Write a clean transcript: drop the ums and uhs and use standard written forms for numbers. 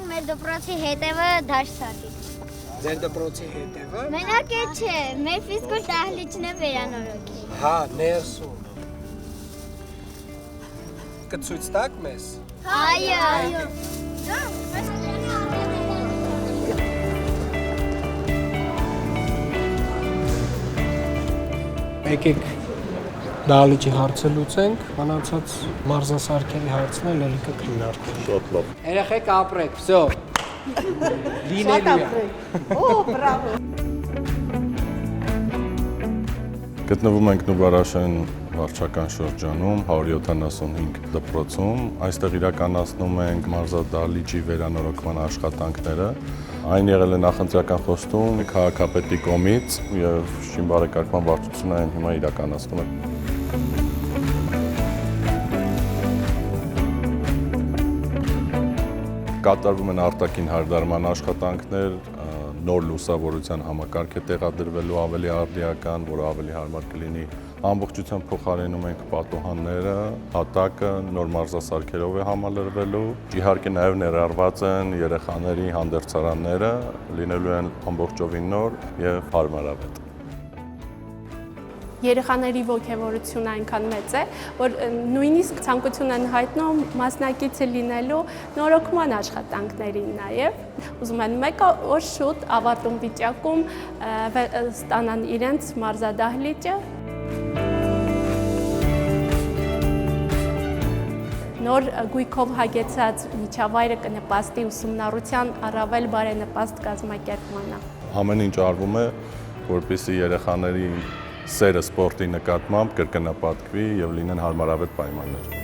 մեր դպրոցի հետևը դաշտի։ Ձեր դպրոցի հետևը։ Մենակ է չէ, մեր ֆիզկուլ դահլիճն է վերանորոգել։ Հա, ներսում։ Կցույց տաք մեզ։ Այո։ Եկեք դահլիճի հարցը լուծենք, մնացած մարզասարքերի հարցն էլ կքննարկենք։ Շատ լավ։ Երեխեք ապրեք, всё։ Լինելու է։ Օ, բրավո։ Գտնվում ենք Նուբարաշեն վարչական շրջանում 175 դպրոցում։ Այստեղ իրականացնում ենք մարզադահլիճի վերանորոգման աշխատանքները։ Այն եղել է նախընտրական խոստում քաղաքապետի կողմից եւ շին բարեկարգման վարչությունը այն հիմա իրականացնում է։ Կատարվում են արտաքին հարդարման աշխատանքներ, նոր լուսավորության համակարգ է տեղադրվելու ավելի արդիական, որը ավելի հարմար կլինի։ Ամբողջությամբ փոխարինում ենք պատուհանները, հատակը նոր մարզասարքերով է համալրվելու։ Իհարկե նաև ներառված են երեխաների հանդերձարանները, լինելու են ամբողջովին նոր եւ հարմարավետ։ Երեխաների ոգևորությունը այնքան մեծ է, որ նույնիսկ ցանկություն են հայտնում մասնակիցը լինելու նորոգման աշխատանքներին նաև։ Ուզում են մեկը օր շուտ ավարտում վիճակում ստանան իրենց մարզադահլիճը։ Նոր գույքով հագեցած միջավայրը կնպաստի ուսումնառության առավել բարենպաստ կազմակերպմանը։ Ամեն ինչ արվում է, որպեսզի երեխաների սերը սպորտի նկատմամբ կրկնապատկվի եւ լինեն հարմարավետ պայմաններ։